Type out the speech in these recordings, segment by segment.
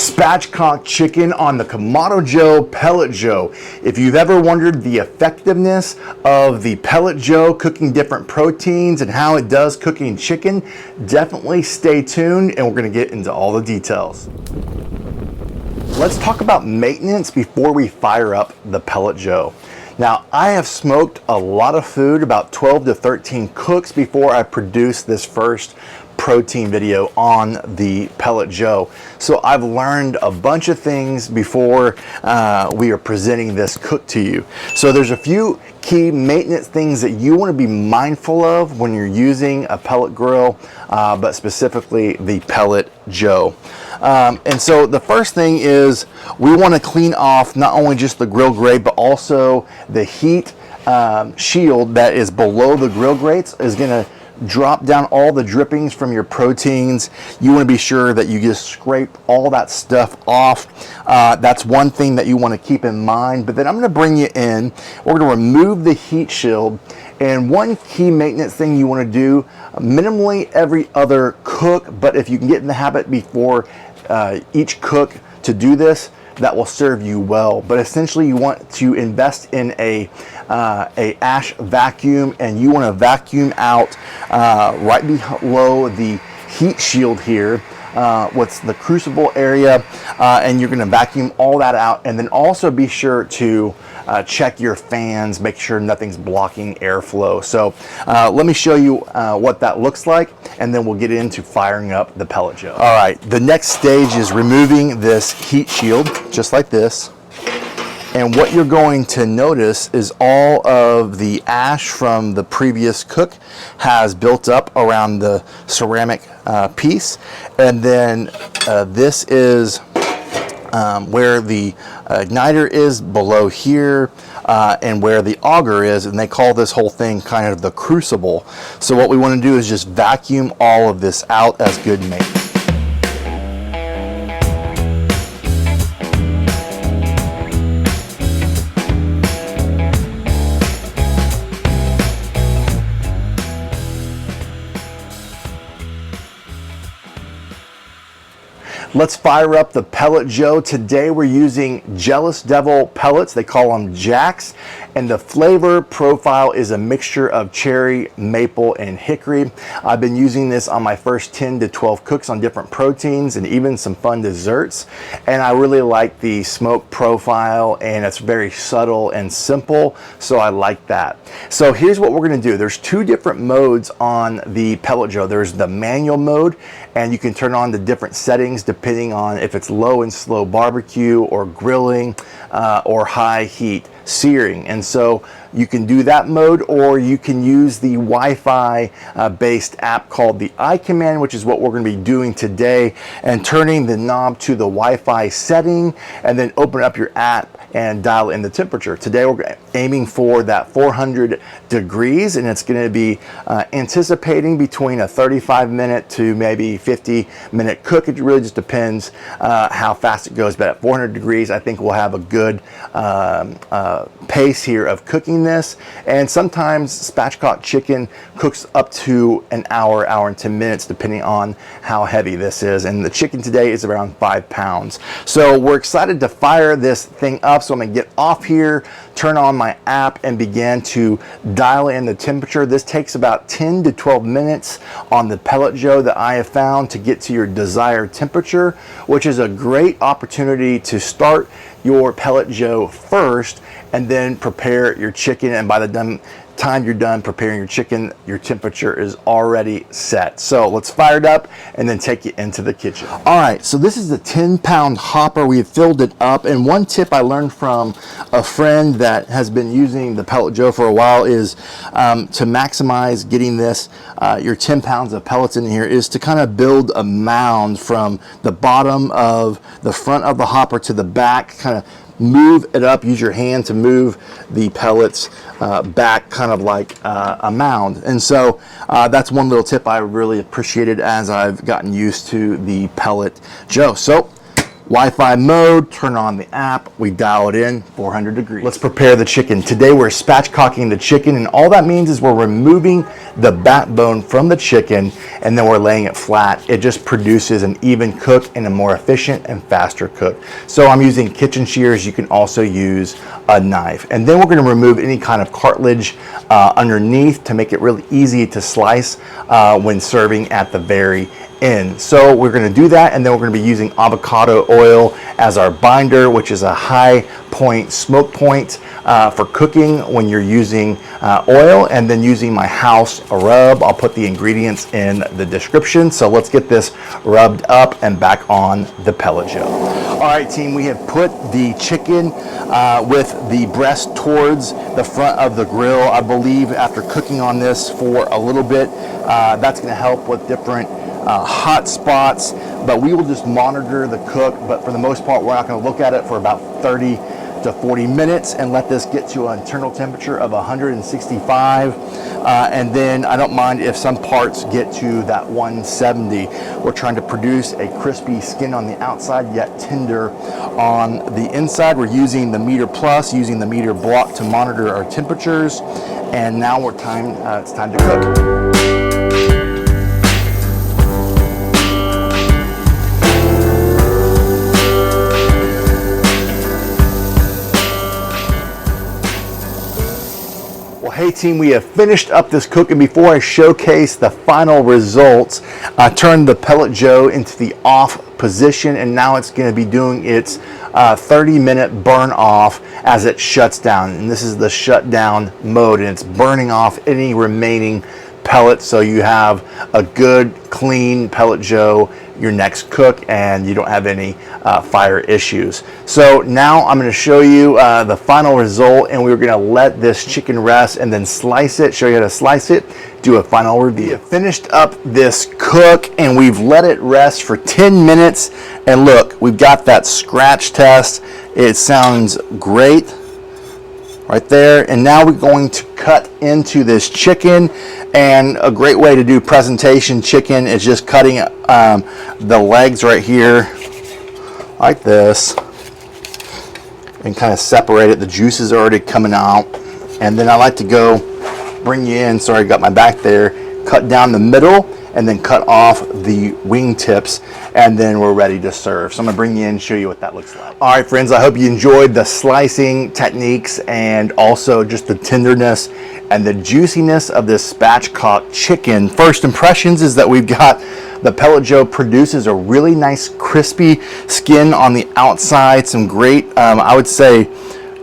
Spatchcock Chicken on the Kamado Joe Pellet Joe. If you've ever wondered the effectiveness of the Pellet Joe cooking different proteins and how it does cooking chicken, definitely stay tuned and we're going to get into all the details. Let's talk about maintenance before we fire up the Pellet Joe. Now, I have smoked a lot of food, about 12 to 13 cooks before I produced this first protein video on the Pellet Joe. So I've learned a bunch of things before we are presenting this cook to you. So there's a few key maintenance things that you want to be mindful of when you're using a pellet grill, but specifically the Pellet Joe. And so the first thing is we want to clean off not only just the grill grate, but also the heat shield that is below the grill grates is going to drop down all the drippings from your proteins. You want to be sure that you just scrape all that stuff off. That's one thing that you want to keep in mind. But then I'm going to bring you in. We're going to remove the heat shield. And one key maintenance thing you want to do minimally every other cook, but if you can get in the habit before each cook to do this, that will serve you well. But essentially you want to invest in a ash vacuum, and you want to vacuum out right below the heat shield here, what's the crucible area, and you're going to vacuum all that out. And then also be sure to check your fans, make sure nothing's blocking airflow. So let me show you what that looks like, and then we'll get into firing up the Pellet Joe. All right, the next stage is removing this heat shield, just like this. And what you're going to notice is all of the ash from the previous cook has built up around the ceramic piece. And then this is where the igniter is below here, and where the auger is, and they call this whole thing kind of the crucible. So what we want to do is just vacuum all of this out as good maintenance. Let's fire up the Pellet Joe. Today we're using Jealous Devil pellets. They call them Jacks. And the flavor profile is a mixture of cherry, maple, and hickory. I've been using this on my first 10 to 12 cooks on different proteins and even some fun desserts. And I really like the smoke profile, and it's very subtle and simple, so I like that. So here's what we're gonna do. There's two different modes on the Pellet Joe. There's the manual mode, and you can turn on the different settings depending on if it's low and slow barbecue or grilling or high heat searing. And so you can do that mode, or you can use the Wi-Fi based app called the iCommand, which is what we're going to be doing today, and turning the knob to the Wi-Fi setting, and then open up your app and dial in the temperature. Today we're aiming for that 400 degrees, and it's going to be anticipating between a 35-minute to maybe 50-minute cook. It really just depends how fast it goes, but at 400 degrees I think we'll have a good pace here of cooking this. And sometimes Spatchcock Chicken cooks up to an hour, hour and 10 minutes depending on how heavy this is, and the chicken today is around 5 pounds. So we're excited to fire this thing up. So I'm gonna get off here, turn on my app, and begin to dial in the temperature. This takes about 10 to 12 minutes on the Pellet Joe that I have found to get to your desired temperature, which is a great opportunity to start your Pellet Joe first and then prepare your chicken. And by the time you're done preparing your chicken, your temperature is already set. So let's fire it up and then take you into the kitchen. All right, so this is the 10-pound hopper. We have filled it up, and one tip I learned from a friend that has been using the Pellet Joe for a while is to maximize getting this, your 10 pounds of pellets in here, is to kind of build a mound from the bottom of the front of the hopper to the back, kind of move it up, use your hand to move the pellets back, kind of like a mound. And so that's one little tip I really appreciated as I've gotten used to the Pellet Joe. So Wi-Fi mode, turn on the app, we dial it in, 400 degrees. Let's prepare the chicken. Today we're spatchcocking the chicken, and all that means is we're removing the backbone from the chicken and then we're laying it flat. It just produces an even cook and a more efficient and faster cook. So I'm using kitchen shears. You can also use a knife. And then we're gonna remove any kind of cartilage underneath to make it really easy to slice when serving at the very end. So we're going to do that, and then we're going to be using avocado oil as our binder, which is a high point smoke point for cooking when you're using oil, and then using my house rub. I'll put the ingredients in the description. So let's get this rubbed up and back on the Pellet Joe. All right, team, we have put the chicken with the breast towards the front of the grill. I believe after cooking on this for a little bit, that's going to help with different hot spots, but we will just monitor the cook. But for the most part, we're not going to look at it for about 30 to 40 minutes and let this get to an internal temperature of 165. And then I don't mind if some parts get to that 170. We're trying to produce a crispy skin on the outside, yet tender on the inside. We're using the meter plus, using the meter block to monitor our temperatures. And now it's time to cook. Hey team, we have finished up this cook, and before I showcase the final results, I turned the Pellet Joe into the off position, and now it's going to be doing its 30-minute burn off as it shuts down. And this is the shutdown mode, and it's burning off any remaining pellets, so you have a good clean Pellet Joe your next cook and you don't have any fire issues. So now I'm going to show you the final result, and we're going to let this chicken rest and then slice it, show you how to slice it, do a final review. We have finished up this cook and we've let it rest for 10 minutes, and look, we've got that scratch test. It sounds great right there. And now we're going to cut into this chicken, and a great way to do presentation chicken is just cutting the legs right here like this and kind of separate it. The juices are already coming out, and then I like to go bring you in, sorry I got my back there, cut down the middle and then cut off the wing tips, and then we're ready to serve. So I'm gonna bring you in and show you what that looks like. All right, friends, I hope you enjoyed the slicing techniques and also just the tenderness and the juiciness of this spatchcock chicken. First impressions is that we've got the Pellet Joe produces a really nice crispy skin on the outside, some great, I would say,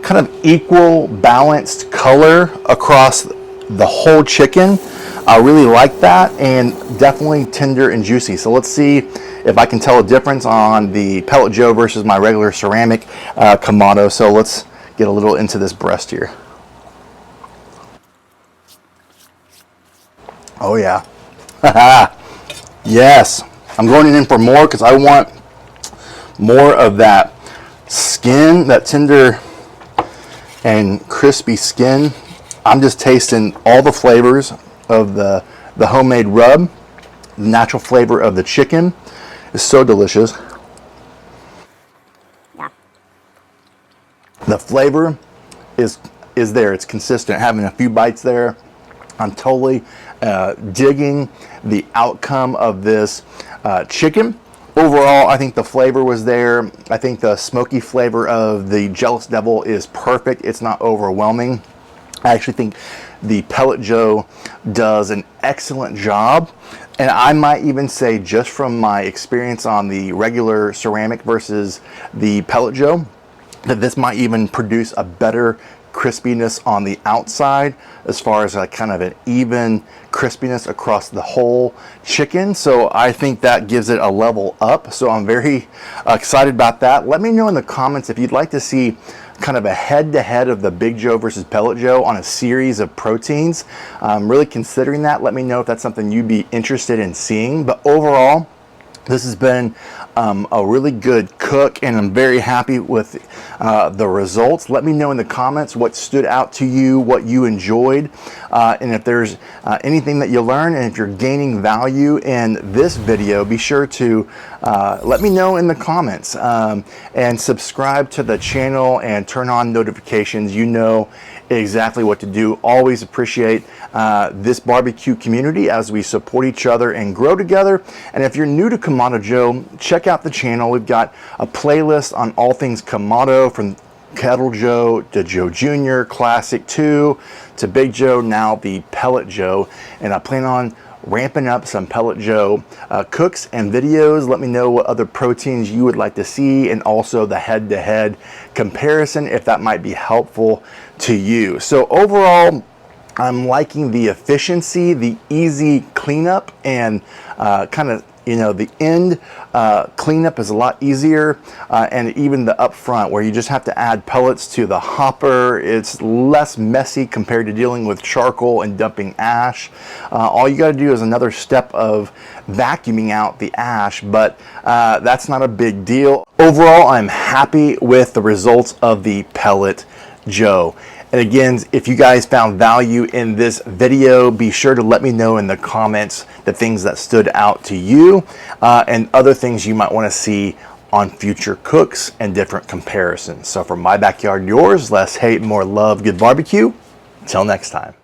kind of equal balanced color across the whole chicken. I really like that, and definitely tender and juicy. So let's see if I can tell a difference on the Pellet Joe versus my regular ceramic Kamado. So let's get a little into this breast here. Oh yeah. Yes, I'm going in for more because I want more of that skin, that tender and crispy skin. I'm just tasting all the flavors of the homemade rub. The natural flavor of the chicken is so delicious. Yeah. The flavor is there. It's consistent. Having a few bites there, I'm totally digging the outcome of this chicken. Overall, I think the flavor was there. I think the smoky flavor of the Jealous Devil is perfect. It's not overwhelming. I actually think the Pellet Joe does an excellent job, and I might even say, just from my experience on the regular ceramic versus the Pellet Joe, that this might even produce a better crispiness on the outside, as far as like kind of an even crispiness across the whole chicken. So I think that gives it a level up. So I'm very excited about that. Let me know in the comments if you'd like to see kind of a head-to-head of the Big Joe versus Pellet Joe on a series of proteins. I'm really considering that. Let me know if that's something you'd be interested in seeing. But overall, this has been a really good cook, and I'm very happy with the results. Let me know in the comments what stood out to you, what you enjoyed, and if there's anything that you learned, and if you're gaining value in this video, be sure to let me know in the comments, and subscribe to the channel and turn on notifications. You know exactly what to do. Always appreciate this barbecue community as we support each other and grow together. And if you're new to Kamado Joe, check out the channel. We've got a playlist on all things Kamado, from Kettle Joe to Joe Jr., Classic 2 to Big Joe, now the Pellet Joe. And I plan on ramping up some Pellet Joe cooks and videos. Let me know what other proteins you would like to see, and also the head-to-head comparison if that might be helpful to you. So overall, I'm liking the efficiency, the easy cleanup, and kind of, you know, the end cleanup is a lot easier, and even the upfront where you just have to add pellets to the hopper, it's less messy compared to dealing with charcoal and dumping ash. All you got to do is another step of vacuuming out the ash, but that's not a big deal. Overall, I'm happy with the results of the Pellet Joe. And again, if you guys found value in this video, be sure to let me know in the comments the things that stood out to you, and other things you might want to see on future cooks and different comparisons. So from my backyard to yours, less hate, more love, good barbecue. Until next time.